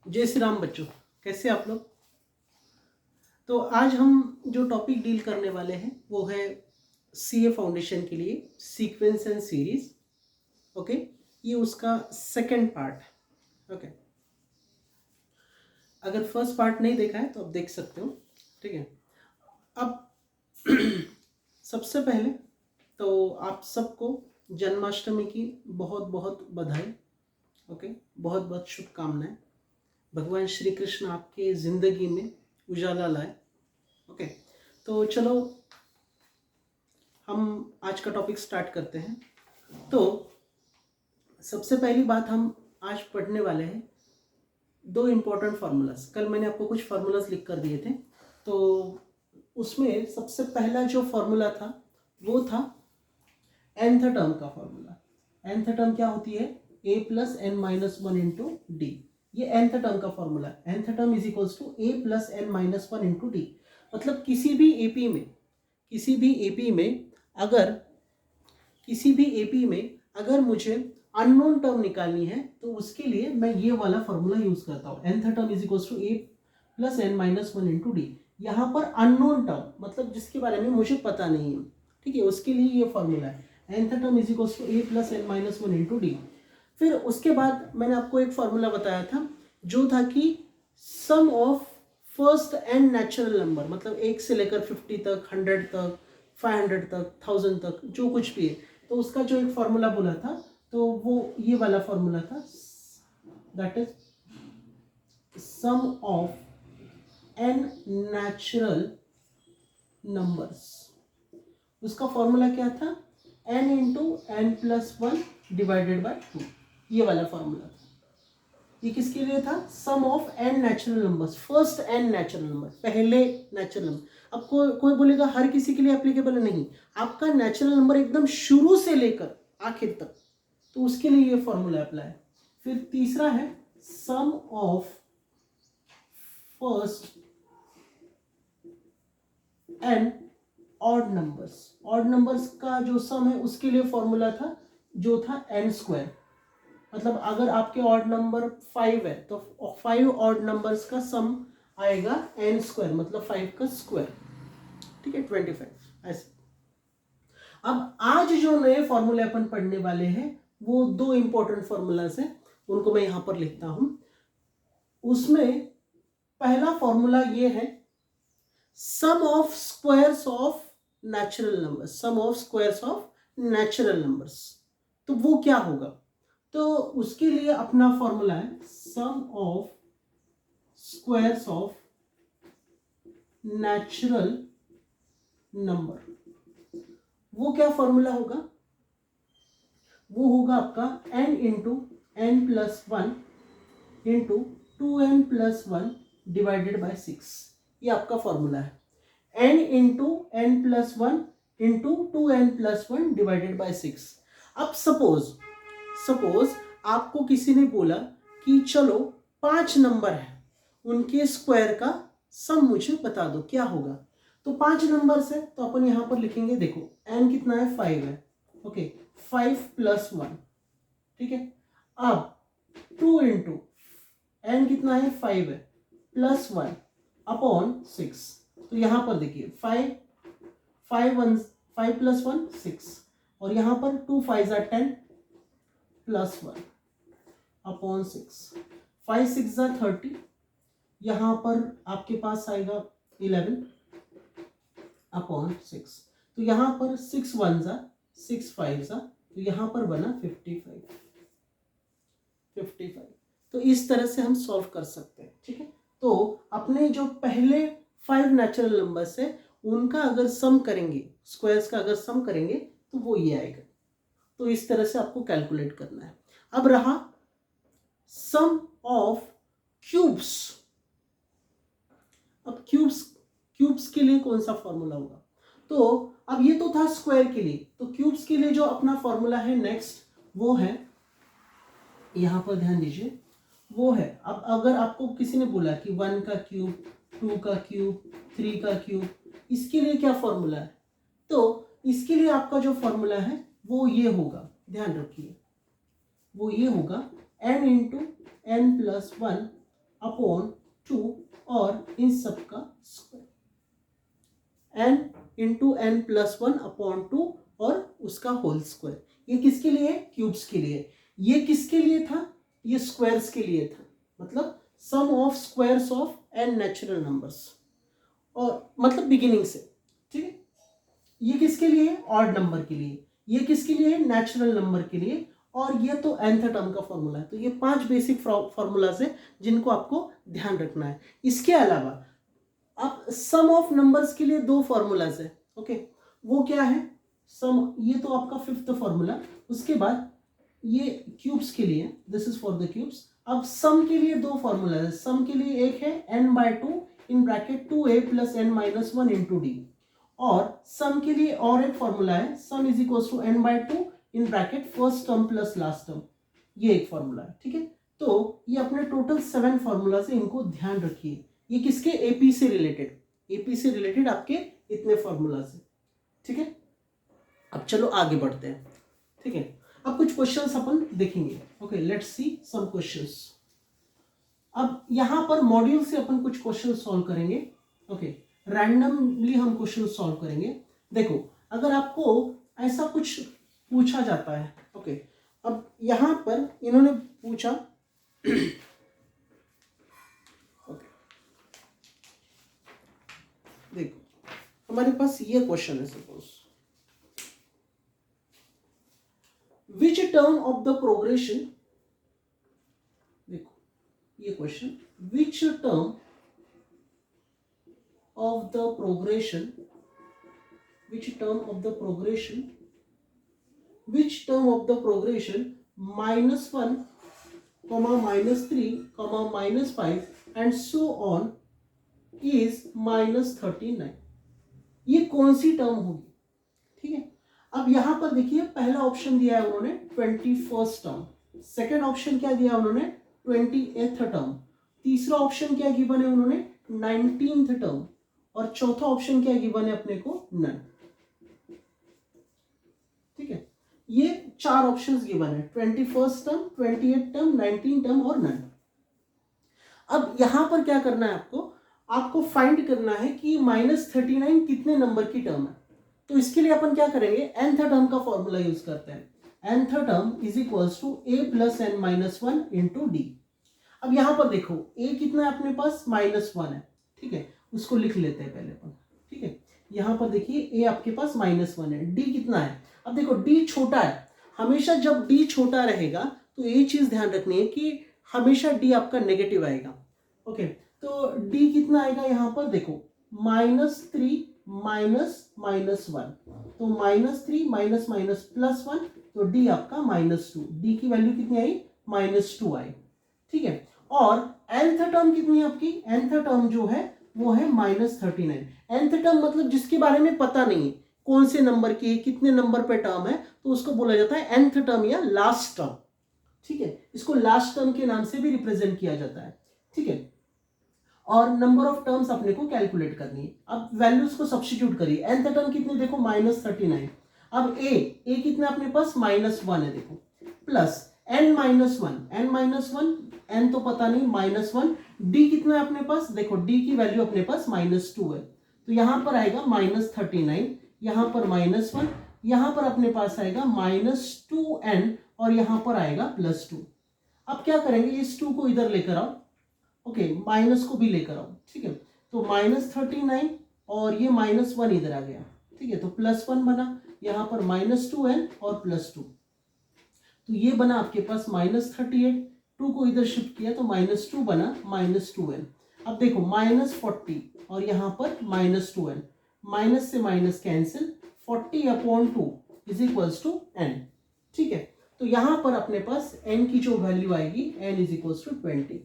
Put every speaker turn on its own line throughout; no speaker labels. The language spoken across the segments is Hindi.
जय श्री राम बच्चों, कैसे आप लोग। तो आज हम जो टॉपिक डील करने वाले हैं वो है सीए फाउंडेशन के लिए सीक्वेंस एंड सीरीज। ओके, ये उसका सेकंड पार्ट है। ओके, अगर फर्स्ट पार्ट नहीं देखा है तो आप देख सकते हो। ठीक है, अब सबसे पहले तो आप सबको जन्माष्टमी की बहुत बहुत बधाई। ओके, बहुत बहुत शुभकामनाएं। भगवान श्री कृष्ण आपके ज़िंदगी में उजाला लाए। ओके, तो चलो हम आज का टॉपिक स्टार्ट करते हैं। तो सबसे पहली बात हम आज पढ़ने वाले हैं दो इम्पोर्टेंट फार्मूलाज। कल मैंने आपको कुछ फार्मूलाज लिख कर दिए थे, तो उसमें सबसे पहला जो फार्मूला था वो था nth टर्म का फार्मूला। nth टर्म क्या होती है? a plus n minus one into d. ये nth टर्म का फार्मूला है। nth term is equals to a plus n minus one into d. मतलब किसी भी एपी में अगर मुझे अननोन टर्म निकालनी है तो उसके लिए मैं ये वाला फार्मूला यूज करता हूँ। nth term is equals to a plus n minus one into d. यहाँ पर अननोन टर्म मतलब जिसके बारे में मुझे पता नहीं है, ठीक है, उसके लिए ये फार्मूला है। nth term is equals to a plus n minus one into d. फिर उसके बाद मैंने आपको एक फार्मूला बताया था जो था कि sum of first and natural number, मतलब 1 से लेकर 50 तक, 100 तक, 500 तक, 1000 तक, जो कुछ भी है, तो उसका जो एक फार्मूला बोला था तो वो ये वाला फार्मूला था, that is sum of n natural numbers. उसका फॉर्मूला क्या था? n into n plus one divided by 2। ये वाला फॉर्मूला था। ये किसके लिए था? Sum of n natural numbers, first n natural number, पहले नेचुरल नंबर। अब कोई बोलेगा हर किसी के लिए एप्लीकेबल नहीं, आपका नेचुरल नंबर एकदम शुरू से लेकर आखिर तक, तो उसके लिए ये फॉर्मूला अप्लाई है। फिर तीसरा है sum of first n odd numbers. Odd numbers का जो सम है उसके लिए फॉर्मूला था जो था n स्क्वायर। मतलब अगर आपके ऑड नंबर 5 है तो 5 ऑड नंबर्स का सम आएगा n स्क्वायर, मतलब 5 का स्क्वायर, ठीक है, 25 ऐसे। अब आज जो नए फॉर्मूले अपन पढ़ने वाले हैं वो दो इंपॉर्टेंट फॉर्मूलाज हैं, उनको मैं यहां पर लिखता हूं। उसमें पहला फॉर्मूला ये है sum of squares of natural numbers. Sum of squares of natural numbers, तो वो क्या होगा? तो उसके लिए अपना फॉर्मूला है sum of squares of natural number. वो क्या फॉर्मूला होगा? वो होगा आपका n into n plus one into 2n plus one divided by 6। ये आपका फॉर्मूला है n into n plus one into 2n plus one divided by 6। अब सपोज आपको किसी ने बोला कि चलो 5 नंबर है, उनके स्क्वायर का सम मुझे बता दो, क्या होगा? तो 5 नंबर है तो अपन यहां पर लिखेंगे, देखो n कितना है? 5 है। ओके, 5 प्लस वन, ठीक है। अब 2 इंटू एन कितना है? 5 है, प्लस वन अपॉन 6। तो यहां पर देखिए 5 प्लस वन 6, और यहां पर 2 5 are 10 plus one upon 6। 5 6 are 30, यहां पर आपके पास आएगा 11 अपॉन 6। तो यहां पर 6 1 जा 6 5 जा, तो यहां पर बना 55। तो इस तरह से हम सॉल्व कर सकते हैं, ठीक है। तो अपने जो पहले 5 नेचुरल नंबर्स है उनका अगर सम करेंगे, स्क्वायर्स का अगर सम करेंगे तो वो ये आएगा। तो इस तरह से आपको कैलकुलेट करना है। अब रहा सम ऑफ क्यूब्स। अब क्यूब्स के लिए कौन सा फॉर्मूला होगा? तो अब ये तो था स्क्वायर के लिए, तो क्यूब्स के लिए जो अपना फॉर्मूला है नेक्स्ट वो है, यहां पर ध्यान दीजिए, वो है, अब अगर आपको किसी ने बोला कि 1 का क्यूब, 2 का क्यूब, 3 का क्यूब, इसके लिए क्या फॉर्मूला है? तो इसके लिए आपका जो फॉर्मूला है वो ये होगा, ध्यान रखिए, वो ये होगा n into n plus one upon 2 और इन सब का square n into n plus 1 upon 2 और उसका होल स्क्वायर। ये किसके लिए? क्यूब्स के लिए। ये किसके लिए था? ये स्क्वायर्स के लिए था, मतलब sum of squares of n natural numbers, और मतलब बिगिनिंग से, ठीक है। ये किसके लिए? ऑड नंबर के लिए। ये किसके लिए? नेचुरल नंबर के लिए। और ये तो nth टर्म का फॉर्मूला है। तो ये 5 बेसिक फॉर्मूलाज है जिनको आपको ध्यान रखना है। इसके अलावा अब सम ऑफ नंबर्स के लिए 2 फॉर्मूलाज है, ओके। वो क्या है? सम, ये तो आपका 5th फॉर्मूला। उसके बाद ये क्यूब्स के लिए, this is for the cubes. अब सम के लिए 2 फॉर्मूला है। सम के लिए एक है n/2 in bracket 2a plus n-1 into d, और सम के लिए और एक फॉर्मूला है, sum is equal to n/2 in bracket first term plus last term. ये एक फॉर्मूला है, ठीक है। तो ये अपने टोटल 7 फॉर्मूला से, इनको ध्यान रखिए। ये किसके? एपी से रिलेटेड, एपी से रिलेटेड आपके इतने फॉर्मूला से, ठीक है। अब चलो आगे बढ़ते हैं, ठीक है। अब कुछ क्वेश्चंस अपन देखेंगे, okay. Let's see some questions. अब यहां पर मॉड्यूल से अपन कुछ क्वेश्चन सॉल्व करेंगे, ओके। रैंडमली हम क्वेश्चन सॉल्व करेंगे। देखो, अगर आपको ऐसा कुछ पूछा जाता है, ओके। अब यहां पर इन्होंने पूछा ओके, देखो हमारे पास ये क्वेश्चन है, suppose which term of the progression, देखो ये question, which term of the progression, which term of the progression -1, -3, -5 and so on is -39, ये कौन सी टर्म होगी, ठीक है। अब यहां पर देखिए, पहला ऑप्शन दिया है उन्होंने 21st टर्म, सेकेंड ऑप्शन क्या दिया उन्होंने? 28th टर्म, तीसरा ऑप्शन क्या गिवन है उन्होंने? 19th टर्म, और चौथा ऑप्शन क्या गिवन है अपने को? नन, ठीक है। ये 4 ऑप्शंस गिवन है, 21st term, 28th term, 19 term और नन। अब यहां पर क्या करना है आपको फाइंड करना है कि -39 कितने नंबर की टर्म है। तो इसके लिए अपन क्या करेंगे? nth टर्म का फॉर्मूला यूज करते हैं। nth term is equals to a plus n-1 into d. अब यहां पर देखो, a कितना है अपने पास? -1 है, ठीक है। उसको लिख लेते हैं पहले अपन, ठीक है। यहां पर देखिए a आपके पास -1 है, d कितना है? अब देखो d छोटा है, हमेशा जब d छोटा रहेगा तो ये चीज ध्यान रखनी है कि हमेशा d आपका नेगेटिव आएगा, ओके। तो d कितना आएगा यहां पर? देखो -3 -1, तो -3 -+1, तो d आपका -2, d की वैल्यू कितनी आई? -2 आई, ठीक है। और nth टर्म कितनी है आपकी? nth टर्म जो है वो है -39। nth टर्म मतलब जिसके बारे में पता नहीं है कौन से नंबर की, कितने नंबर पे टर्म है, तो उसको बोला जाता है nth टर्म या लास्ट टर्म, ठीक है। इसको लास्ट टर्म के नाम से भी रिप्रेजेंट किया जाता है, ठीक है। और नंबर ऑफ टर्म्स अपने को कैलकुलेट करनी है। अब वैल्यूज को सब्स्टिट्यूट करिए। nth टर्म कितने? देखो -39। अब a कितना अपने पास? -1 है, देखो, प्लस n-1, n तो पता नहीं, -1, d कितना है अपने पास? देखो d की वैल्यू अपने पास -2 है, तो यहां पर आएगा -39, यहां पर -1, यहां पर अपने पास आएगा -2n, और यहां पर आएगा +2। अब क्या करेंगे? इस 2 को इधर लेकर आओ, ओके, माइनस को भी लेकर आओ, ठीक है। तो -39 और ये -1 इधर आ गया, ठीक है। तो +1 बना, यहां पर -2n और +2, तो ये बना आपके पास -38। 2 को इधर शिफ्ट किया तो -2 बना, -2n। अब देखो -40 और यहां पर -2n, माइनस से minus cancel, 40/2 is equals to n, ठीक है। तो यहां पर अपने पास n की जो वैल्यू आएगी, n इज इक्वल्स टू 20।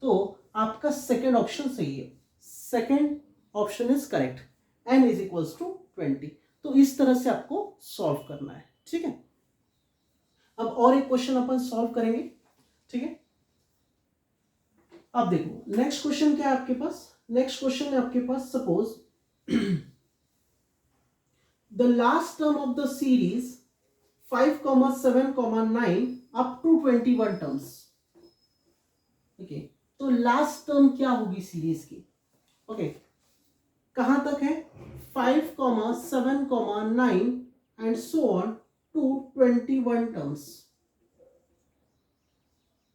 तो आपका सेकेंड ऑप्शन सही है, second option is correct, n is equals to 20। तो इस तरह से आपको सॉल्व करना है, ठीक है। अब और एक क्वेश्चन अपन सॉल्व करेंगे, ठीक है। अब देखो नेक्स्ट क्वेश्चन क्या है आपके पास? नेक्स्ट क्वेश्चन है आपके पास, suppose the last term of the series 5, 7, 9 up to 21 terms, okay. तो लास्ट टर्म क्या होगी सीरीज की? ओके, कहां तक है? 5,7,9 and so on to 21 terms.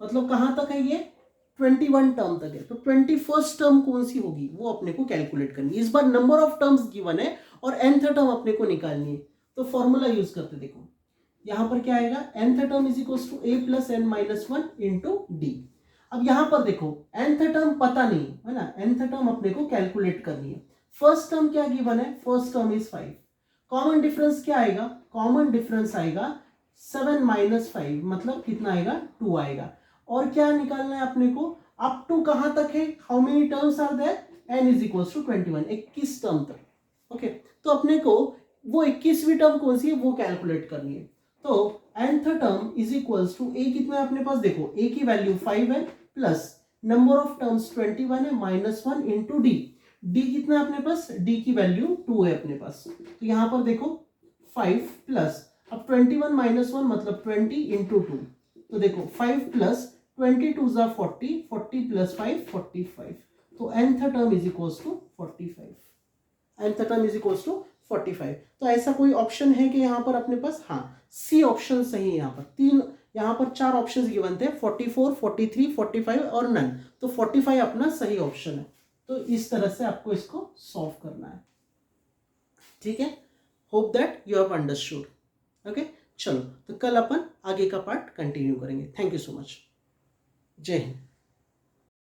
मतलब कहां तक है ये? 21 टर्म तक है। तो 21st टर्म कौन सी होगी वो अपने को कैलकुलेट करनी है। इस बार नंबर ऑफ टर्म्स गिवन है और nth टर्म अपने को निकालनी है। तो फॉर्मूला यूज करते, देखो यहां पर क्या आएगा, nth term is equal to a plus n minus 1 into d. अब यहां पर देखो nth टर्म पता नहीं है ना, nth टर्म अपने को कैलकुलेट करनी है। फर्स्ट टर्म क्या गिवन है? First term is 5। Common difference क्या आएगा? कॉमन डिफरेंस आएगा 7 माइनस 5, मतलब कितना आएगा? 2 आएगा। और क्या निकालना है अपने को? अप टू कहां तक है? How many terms are there? n is equal to 21, 21 term तक। ओके, तो अपने को वो 21वीं टर्म कौन सी है वो कैलकुलेट करनी है। तो nth term is equal to a कितना है अपने पास? देखो a की वैल्यू 5 है प्लस नंबर ऑफ टर्म्स 21 है माइनस 1 इंटू डी। डी कितना है अपने पास? डी की वैल्यू 2 है अपने पास। तो यहां पर देखो 5 प्लस, अब 21 माइनस 1 मतलब 20 इंटू 2। तो देखो 5 प्लस 22 जा 40, 40 प्लस 5 45। तो nth term is equal to 45। nth term is equal to 45। तो ऐसा कोई ऑप्शन है कि यहाँ पर अपने पास? हाँ, सी ऑप्शन सही है। यहाँ पर तीन, यहाँ पर 4 ऑप्शंस गिवन थे, 44, 43, 45 और नन। तो 45 अपना सही ऑप्शन है। तो इस तरह से आपको इसको सॉल्व करना है। ठीक है, hope that you have understood. Okay, चलो तो कल अपन आगे का पार्ट कंटिन्यू करेंगे। Thank you so much. जय हिंद।